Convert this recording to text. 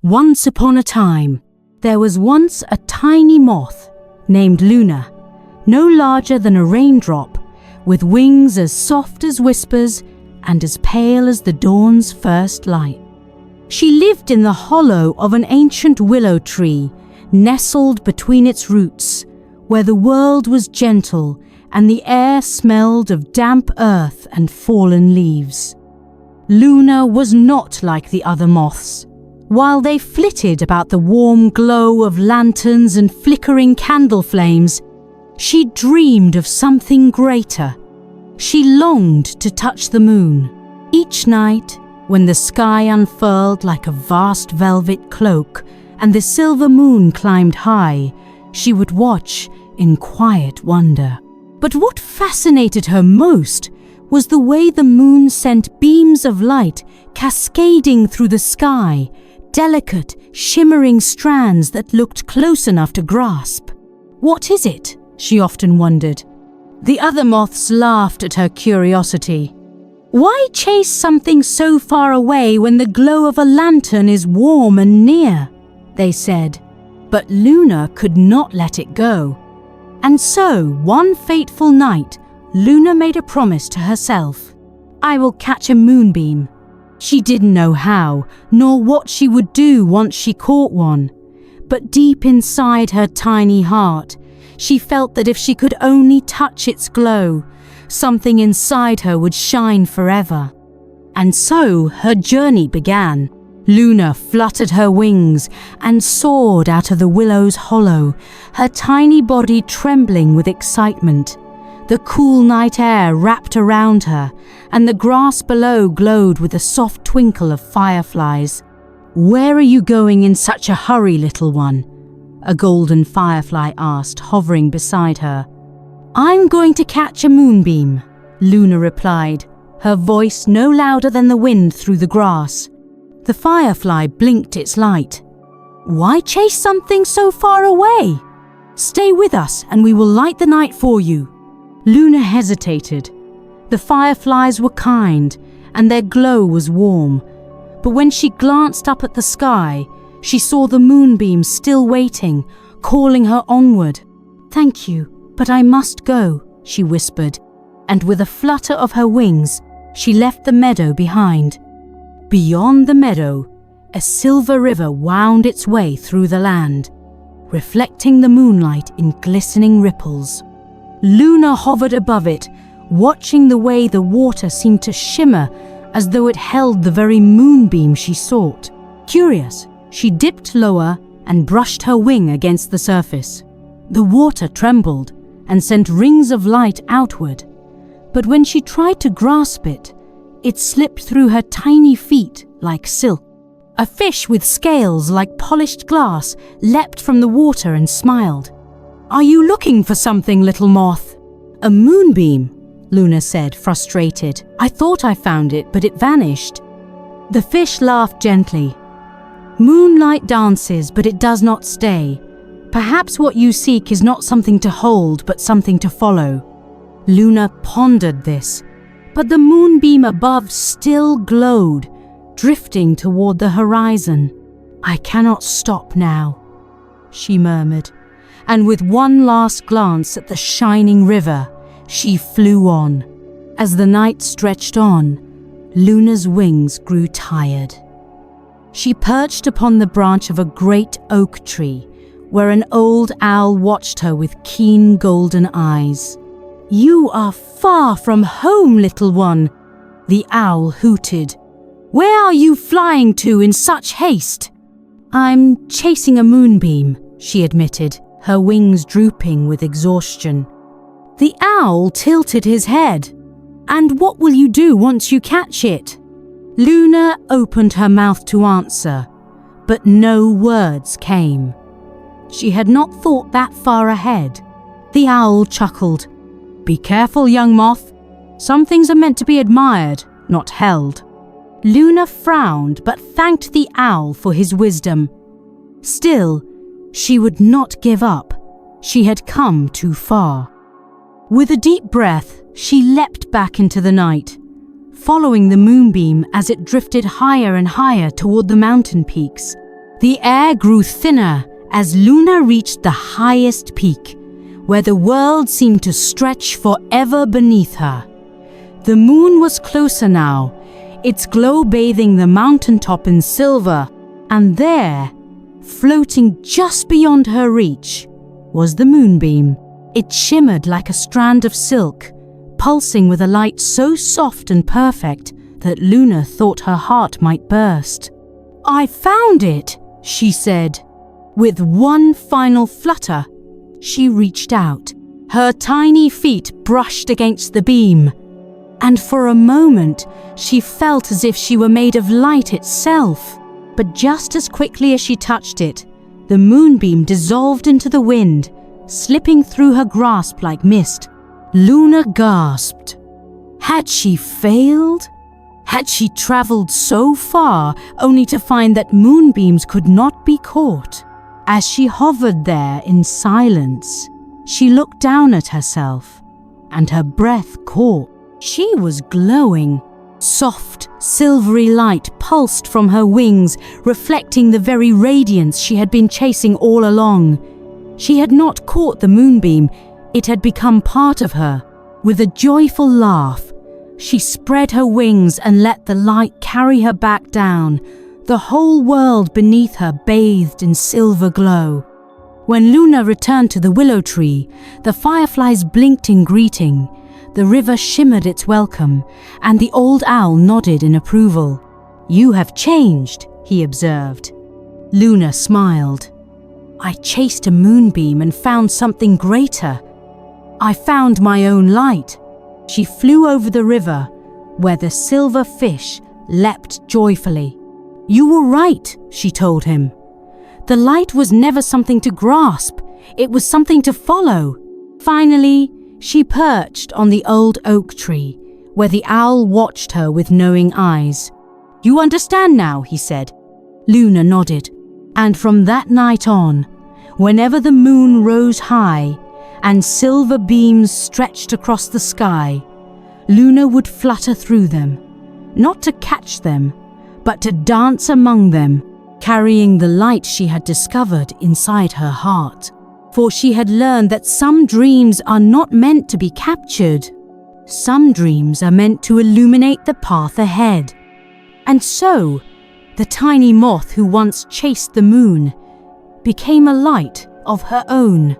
Once upon a time, there was once a tiny moth named Luna, no larger than a raindrop, with wings as soft as whispers and as pale as the dawn's first light. She lived in the hollow of an ancient willow tree, nestled between its roots, where the world was gentle and the air smelled of damp earth and fallen leaves. Luna was not like the other moths. While they flitted about the warm glow of lanterns and flickering candle flames, she dreamed of something greater. She longed to touch the moon. Each night, when the sky unfurled like a vast velvet cloak and the silver moon climbed high, she would watch in quiet wonder. But what fascinated her most was the way the moon sent beams of light cascading through the sky, delicate, shimmering strands that looked close enough to grasp. "What is it?" she often wondered. The other moths laughed at her curiosity. "Why chase something so far away when the glow of a lantern is warm and near?" they said. But Luna could not let it go. And so, one fateful night, Luna made a promise to herself. "I will catch a moonbeam." She didn't know how, nor what she would do once she caught one. But deep inside her tiny heart, she felt that if she could only touch its glow, something inside her would shine forever. And so her journey began. Luna fluttered her wings and soared out of the willow's hollow, her tiny body trembling with excitement. The cool night air wrapped around her, and the grass below glowed with a soft twinkle of fireflies. "Where are you going in such a hurry, little one?" a golden firefly asked, hovering beside her. "I'm going to catch a moonbeam," Luna replied, her voice no louder than the wind through the grass. The firefly blinked its light. "Why chase something so far away? Stay with us and we will light the night for you." Luna hesitated. The fireflies were kind and their glow was warm, but when she glanced up at the sky, she saw the moonbeam still waiting, calling her onward. "Thank you, but I must go," she whispered, and with a flutter of her wings, she left the meadow behind. Beyond the meadow, a silver river wound its way through the land, reflecting the moonlight in glistening ripples. Luna hovered above it, watching the way the water seemed to shimmer as though it held the very moonbeam she sought. Curious, she dipped lower and brushed her wing against the surface. The water trembled and sent rings of light outward, but when she tried to grasp it, it slipped through her tiny feet like silk. A fish with scales like polished glass leapt from the water and smiled. "Are you looking for something, little moth?" "A moonbeam," Luna said, frustrated. "I thought I found it, but it vanished." The fish laughed gently. "Moonlight dances, but it does not stay. Perhaps what you seek is not something to hold, but something to follow." Luna pondered this, but the moonbeam above still glowed, drifting toward the horizon. "I cannot stop now," she murmured, and with one last glance at the shining river, she flew on. As the night stretched on, Luna's wings grew tired. She perched upon the branch of a great oak tree, where an old owl watched her with keen golden eyes. "You are far from home, little one," the owl hooted. "Where are you flying to in such haste?" "I'm chasing a moonbeam," she admitted, her wings drooping with exhaustion. The owl tilted his head. "And what will you do once you catch it?" Luna opened her mouth to answer, but no words came. She had not thought that far ahead. The owl chuckled. "Be careful, young moth. Some things are meant to be admired, not held." Luna frowned but thanked the owl for his wisdom. Still, she would not give up. She had come too far. With a deep breath, she leapt back into the night, following the moonbeam as it drifted higher and higher toward the mountain peaks. The air grew thinner as Luna reached the highest peak, where the world seemed to stretch forever beneath her. The moon was closer now, its glow bathing the mountaintop in silver, and there, floating just beyond her reach, was the Moonbeam. It shimmered like a strand of silk, pulsing with a light so soft and perfect that Luna thought her heart might burst. "I found it," she said. With one final flutter, she reached out. Her tiny feet brushed against the beam, and for a moment she felt as if she were made of light itself. But just as quickly as she touched it, the moonbeam dissolved into the wind, slipping through her grasp like mist. Luna gasped. Had she failed? Had she traveled so far only to find that moonbeams could not be caught? As she hovered there in silence, she looked down at herself, and her breath caught. She was glowing. Soft, silvery light pulsed from her wings, reflecting the very radiance she had been chasing all along. She had not caught the moonbeam, it had become part of her. With a joyful laugh, she spread her wings and let the light carry her back down, the whole world beneath her bathed in silver glow. When Luna returned to the willow tree, the fireflies blinked in greeting, the river shimmered its welcome, and the old owl nodded in approval. "You have changed," he observed. Luna smiled. "I chased a moonbeam and found something greater. I found my own light." She flew over the river, where the silver fish leapt joyfully. "You were right," she told him. "The light was never something to grasp, it was something to follow." Finally, she perched on the old oak tree, where the owl watched her with knowing eyes. "You understand now," he said. Luna nodded, and from that night on, whenever the moon rose high and silver beams stretched across the sky, Luna would flutter through them, not to catch them, but to dance among them, carrying the light she had discovered inside her heart. For she had learned that some dreams are not meant to be captured. Some dreams are meant to illuminate the path ahead. And so, the tiny moth who once chased the moon became a light of her own.